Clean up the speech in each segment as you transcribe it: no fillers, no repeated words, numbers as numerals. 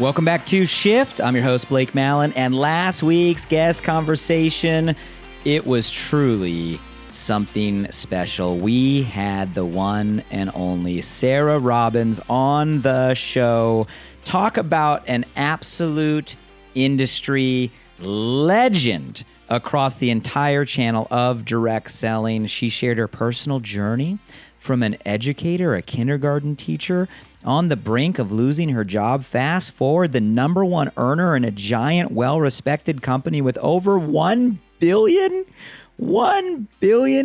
Welcome back to Shift. I'm your host, Blake Mallon, and last week's guest conversation, it was truly something special. We had the one and only Sarah Robbins on the show talk about an absolute industry legend across the entire channel of direct selling. She shared her personal journey from an educator, a kindergarten teacher, on the brink of losing her job. Fast forward, the number one earner in a giant, well-respected company with over $1 billion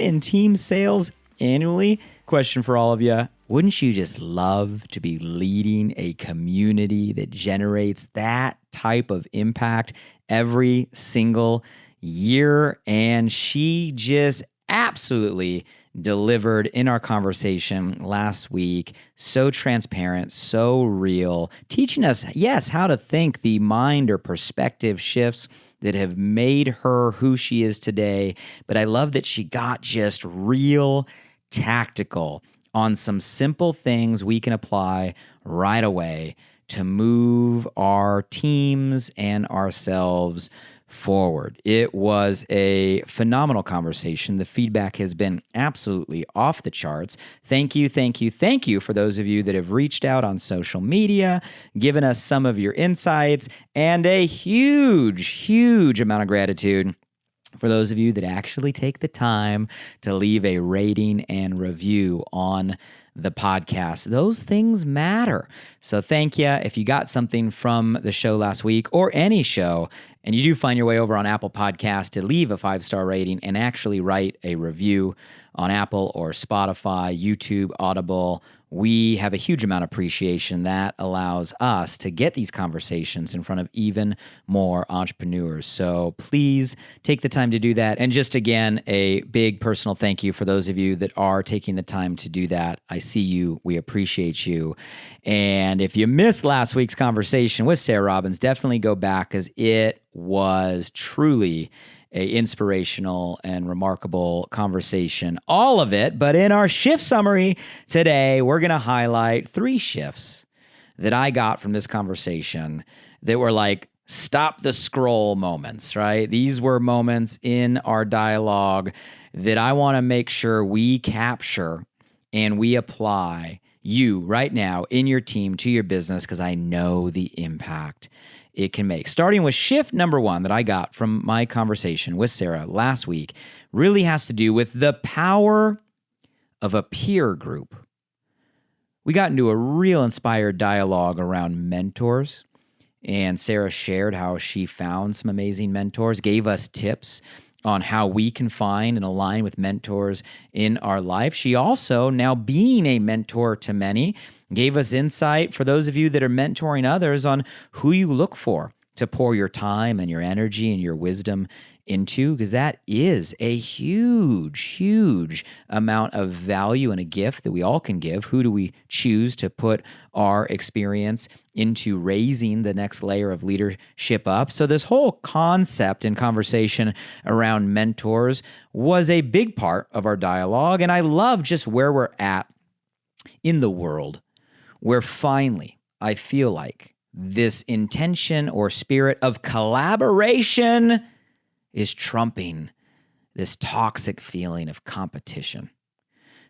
in team sales annually. Question for all of you. Wouldn't you just love to be leading a community that generates that type of impact every single year? And she just absolutely delivered in our conversation last week. So transparent, so real, teaching us, yes, how to think, the mind or perspective shifts that have made her who she is today. But I love that she got just real tactical on some simple things we can apply right away to move our teams and ourselves forward. It was a phenomenal conversation. The feedback has been absolutely off the charts. Thank you for those of you that have reached out on social media, given us some of your insights, and a huge amount of gratitude for those of you that actually take the time to leave a rating and review on the podcast. Those things matter. So thank you. If you got something from the show last week or any show, and you do find your way over on Apple Podcasts to leave a 5-star rating and actually write a review on Apple or Spotify, YouTube, Audible, we have a huge amount of appreciation that allows us to get these conversations in front of even more entrepreneurs. So please take the time to do that. And just again, a big personal thank you for those of you that are taking the time to do that. I see you. We appreciate you. And if you missed last week's conversation with Sarah Robbins, definitely go back because it was truly an inspirational and remarkable conversation, all of it. But in our shift summary today, we're going to highlight 3 shifts that I got from this conversation that were like stop the scroll moments, right? These were moments in our dialogue that I want to make sure we capture and we apply you right now in your team to your business because I know the impact it can make. Starting with shift number 1 that I got from my conversation with Sarah last week really has to do with the power of a peer group. We got into a real inspired dialogue around mentors, and Sarah shared how she found some amazing mentors, gave us tips on how we can find and align with mentors in our life. She also, now being a mentor to many, gave us insight for those of you that are mentoring others on who you look for to pour your time and your energy and your wisdom into, because that is a huge amount of value and a gift that we all can give. Who do we choose to put our experience into raising the next layer of leadership up? So this whole concept and conversation around mentors was a big part of our dialogue, and I love just where we're at in the world, where finally I feel like this intention or spirit of collaboration is trumping this toxic feeling of competition.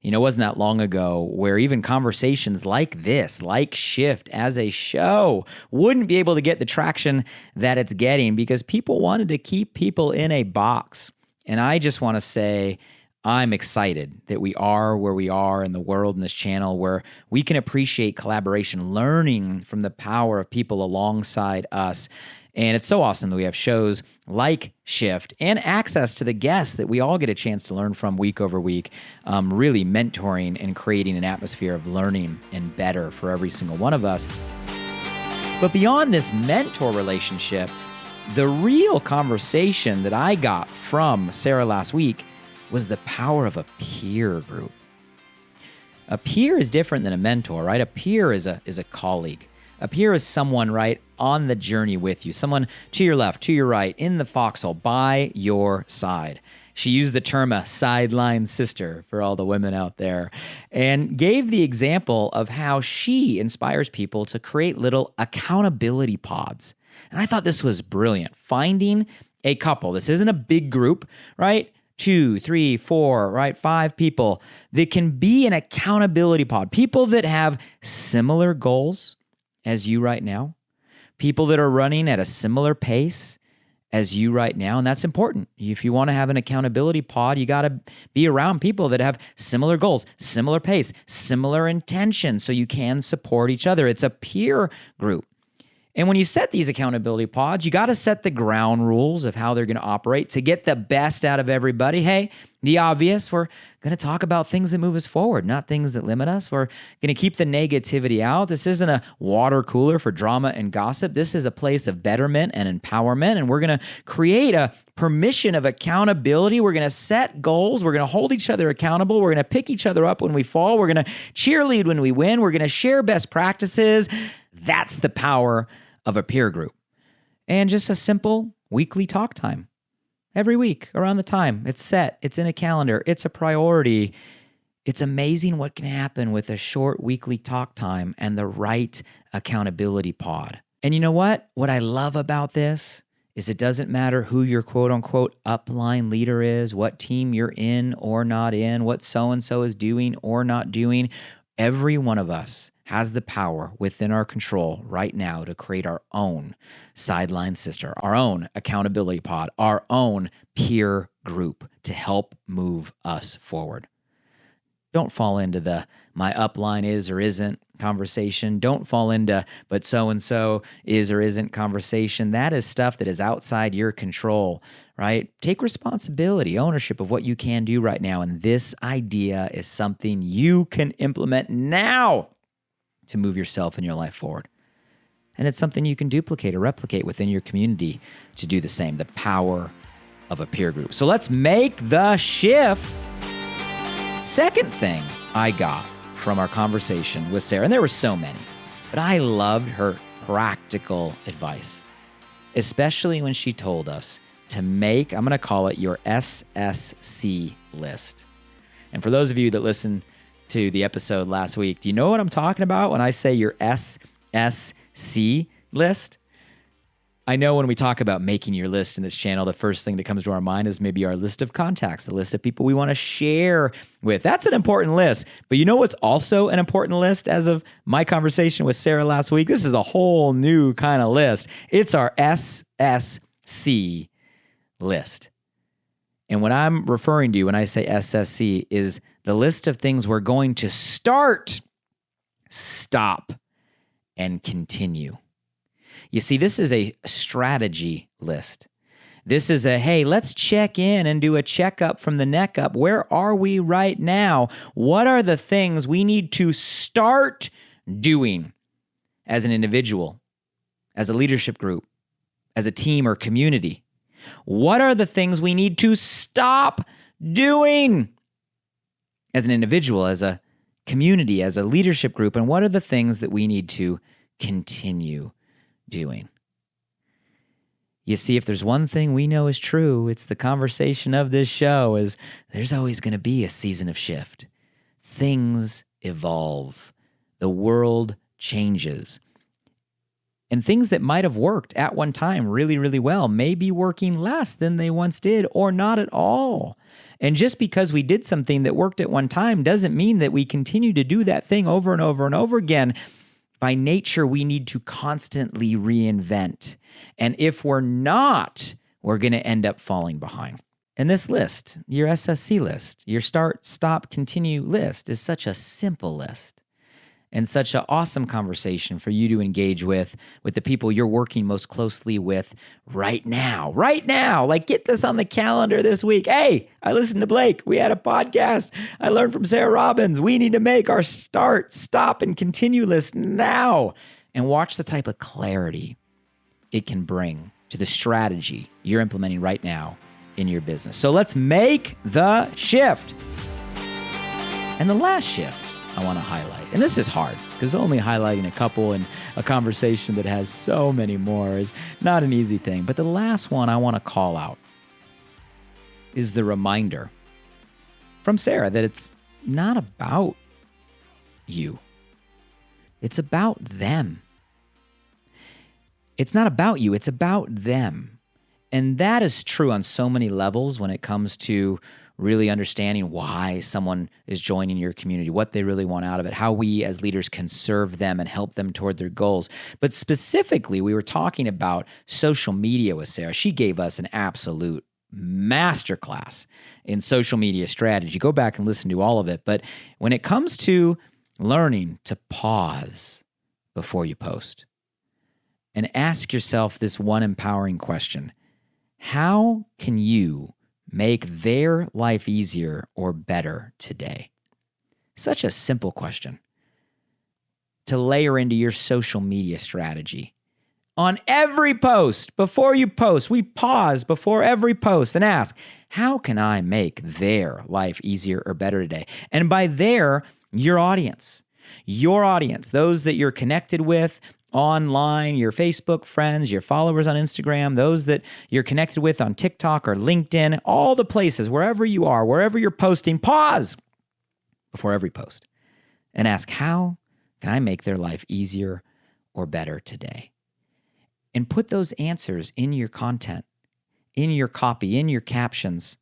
You know, it wasn't that long ago where even conversations like this, like Shift as a show, wouldn't be able to get the traction that it's getting because people wanted to keep people in a box. And I just want to say, I'm excited that we are where we are in the world in this channel where we can appreciate collaboration, learning from the power of people alongside us. And it's so awesome that we have shows like Shift and access to the guests that we all get a chance to learn from week over week, really mentoring and creating an atmosphere of learning and better for every single one of us. But beyond this mentor relationship, the real conversation that I got from Sarah last week was the power of a peer group. A peer is different than a mentor, right? A peer is a colleague. A peer is someone, right, on the journey with you, someone to your left, to your right, in the foxhole, by your side. She used the term a sideline sister for all the women out there and gave the example of how she inspires people to create little accountability pods. And I thought this was brilliant. Finding a couple, this isn't a big group, right? 2, 3, 4, right? 5 people that can be an accountability pod. People that have similar goals as you right now. People that are running at a similar pace as you right now. And that's important. If you want to have an accountability pod, you got to be around people that have similar goals, similar pace, similar intentions, so you can support each other. It's a peer group. And when you set these accountability pods, you got to set the ground rules of how they're going to operate to get the best out of everybody. Hey, the obvious, we're going to talk about things that move us forward, not things that limit us. We're going to keep the negativity out. This isn't a water cooler for drama and gossip. This is a place of betterment and empowerment. And we're going to create a permission of accountability. We're going to set goals. We're going to hold each other accountable. We're going to pick each other up when we fall. We're going to cheerlead when we win. We're going to share best practices. That's the power of a peer group. And just a simple weekly talk time. Every week around the time. It's set. It's in a calendar. It's a priority. It's amazing what can happen with a short weekly talk time and the right accountability pod. And you know what? What I love about this is it doesn't matter who your quote-unquote upline leader is, what team you're in or not in, what so-and-so is doing or not doing. Every one of us has the power within our control right now to create our own sideline sister, our own accountability pod, our own peer group to help move us forward. Don't fall into the my upline is or isn't conversation. Don't fall into but so-and-so is or isn't conversation. That is stuff that is outside your control, right? Take responsibility, ownership of what you can do right now. And this idea is something you can implement now to move yourself and your life forward. And it's something you can duplicate or replicate within your community to do the same, the power of a peer group. So let's make the shift. Second thing I got from our conversation with Sarah, and there were so many, but I loved her practical advice, especially when she told us to make, I'm going to call it your SSC list. And for those of you that listen to the episode last week, do you know what I'm talking about when I say your SSC list? I know when we talk about making your list in this channel, the first thing that comes to our mind is maybe our list of contacts, the list of people we want to share with. That's an important list. But you know what's also an important list as of my conversation with Sarah last week? This is a whole new kind of list. It's our SSC list. And what I'm referring to when I say SSC is the list of things we're going to start, stop, and continue. You see, this is a strategy list. This is a, hey, let's check in and do a checkup from the neck up. Where are we right now? What are the things we need to start doing as an individual, as a leadership group, as a team or community? What are the things we need to stop doing as an individual, as a community, as a leadership group? And what are the things that we need to continue doing? You see, if there's one thing we know is true, it's the conversation of this show is there's always going to be a season of shift. Things evolve. The world changes. And things that might have worked at one time really, really well may be working less than they once did or not at all. And just because we did something that worked at one time doesn't mean that we continue to do that thing over and over and over again. By nature, we need to constantly reinvent. And if we're not, we're going to end up falling behind. And this list, your SSC list, your start, stop, continue list is such a simple list. And such an awesome conversation for you to engage with the people you're working most closely with right now. Right now. Like, get this on the calendar this week. Hey, I listened to Blake. We had a podcast. I learned from Sarah Robbins. We need to make our start, stop, and continue list now. And watch the type of clarity it can bring to the strategy you're implementing right now in your business. So let's make the shift. And the last shift I want to highlight, and this is hard because only highlighting a couple in a conversation that has so many more is not an easy thing. But the last one I want to call out is the reminder from Sarah that it's not about you. It's about them. It's not about you. It's about them. And that is true on so many levels when it comes to really understanding why someone is joining your community, what they really want out of it, how we as leaders can serve them and help them toward their goals. But specifically, we were talking about social media with Sarah. She gave us an absolute masterclass in social media strategy. Go back and listen to all of it. But when it comes to learning to pause before you post and ask yourself this one empowering question: how can you make their life easier or better today? Such a simple question to layer into your social media strategy. On every post, before you post, we pause before every post and ask, how can I make their life easier or better today? And by their, your audience, those that you're connected with online, your Facebook friends, your followers on Instagram, those that you're connected with on TikTok or LinkedIn, all the places, wherever you are, wherever you're posting, pause before every post and ask, how can I make their life easier or better today? And put those answers in your content, in your copy, in your captions,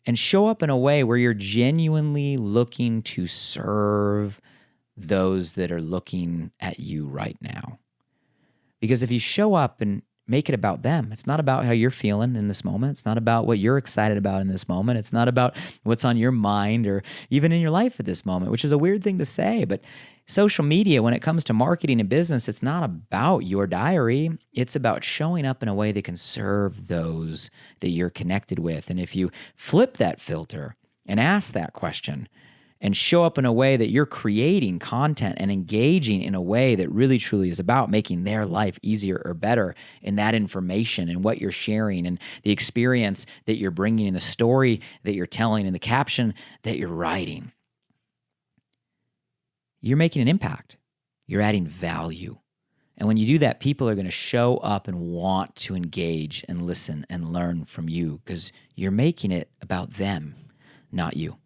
and show up in a way where you're genuinely looking to serve those that are looking at you right now. Because if you show up and make it about them, it's not about how you're feeling in this moment. It's not about what you're excited about in this moment. It's not about what's on your mind or even in your life at this moment, which is a weird thing to say. But social media, when it comes to marketing and business, it's not about your diary. It's about showing up in a way that can serve those that you're connected with. And if you flip that filter and ask that question, and show up in a way that you're creating content and engaging in a way that really truly is about making their life easier or better in that information and what you're sharing and the experience that you're bringing and the story that you're telling and the caption that you're writing, you're making an impact. You're adding value. And when you do that, people are going to show up and want to engage and listen and learn from you because you're making it about them, not you.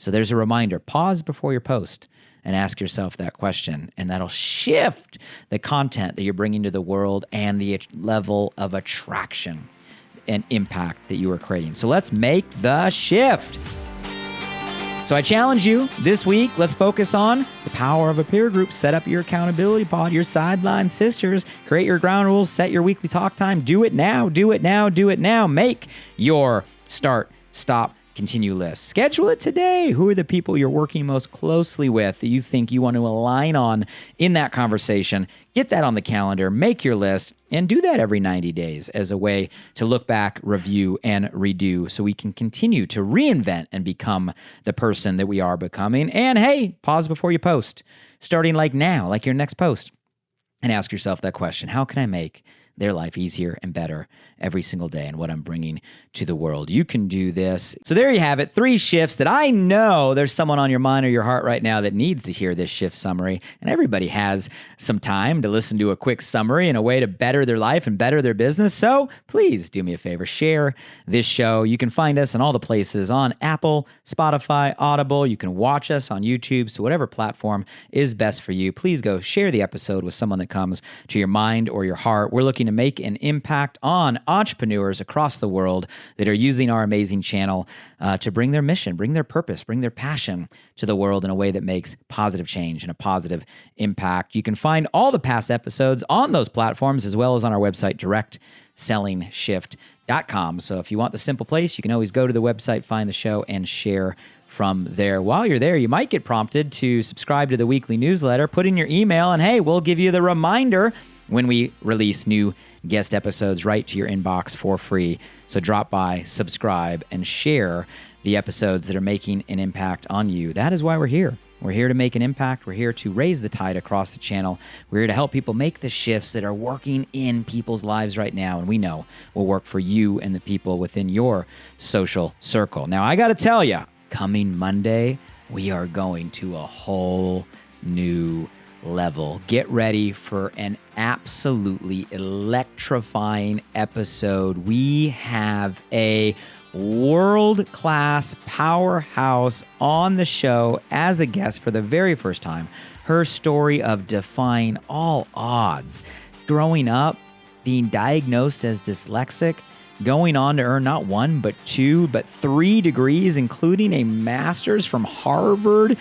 So there's a reminder, pause before your post and ask yourself that question, and that'll shift the content that you're bringing to the world and the level of attraction and impact that you are creating. So let's make the shift. So I challenge you this week, let's focus on the power of a peer group. Set up your accountability pod, your sideline sisters, create your ground rules, set your weekly talk time. Do it now, do it now, do it now. Make your start, stop, continue list. Schedule it today. Who are the people you're working most closely with that you think you want to align on in that conversation? Get that on the calendar, make your list, and do that every 90 days as a way to look back, review, and redo so we can continue to reinvent and become the person that we are becoming. And hey, pause before you post, starting like now, like your next post, and ask yourself that question: how can I make their life easier and better every single day and what I'm bringing to the world? You can do this. So there you have it, 3 shifts that I know there's someone on your mind or your heart right now that needs to hear this shift summary. And everybody has some time to listen to a quick summary and a way to better their life and better their business. So please do me a favor, share this show. You can find us on all the places on Apple, Spotify, Audible. You can watch us on YouTube. So whatever platform is best for you, please go share the episode with someone that comes to your mind or your heart. We're looking to make an impact on entrepreneurs across the world that are using our amazing channel to bring their mission, bring their purpose, bring their passion to the world in a way that makes positive change and a positive impact. You can find all the past episodes on those platforms as well as on our website, directsellingshift.com. So if you want the simple place, you can always go to the website, find the show, and share from there. While you're there, you might get prompted to subscribe to the weekly newsletter, put in your email, and hey, we'll give you the reminder when we release new guest episodes right to your inbox for free. So drop by, subscribe, and share the episodes that are making an impact on you. That is why we're here. We're here to make an impact. We're here to raise the tide across the channel. We're here to help people make the shifts that are working in people's lives right now, and we know will work for you and the people within your social circle. Now, I got to tell you, coming Monday, we are going to a whole new level. Get ready for an absolutely electrifying episode. We have a world-class powerhouse on the show as a guest for the very first time. Her story of defying all odds, growing up, being diagnosed as dyslexic, going on to earn not one, but two, but 3 degrees, including a master's from Harvard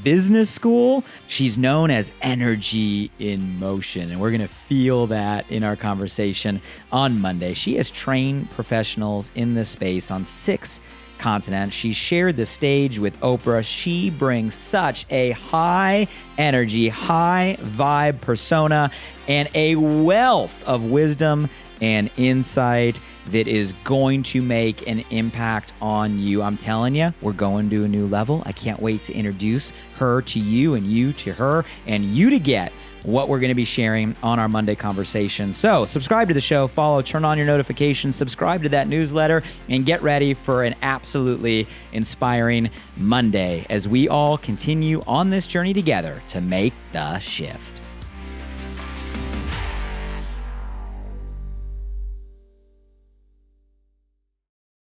Business School. She's known as Energy in Motion, and we're going to feel that in our conversation on Monday. She has trained professionals in this space on 6 continents. She shared the stage with Oprah. She brings such a high energy, high vibe persona and a wealth of wisdom and insight that is going to make an impact on you. I'm telling you, we're going to a new level. I can't wait to introduce her to you and you to her and you to get what we're going to be sharing on our Monday conversation. So subscribe to the show, follow, turn on your notifications, subscribe to that newsletter, and get ready for an absolutely inspiring Monday as we all continue on this journey together to make the shift.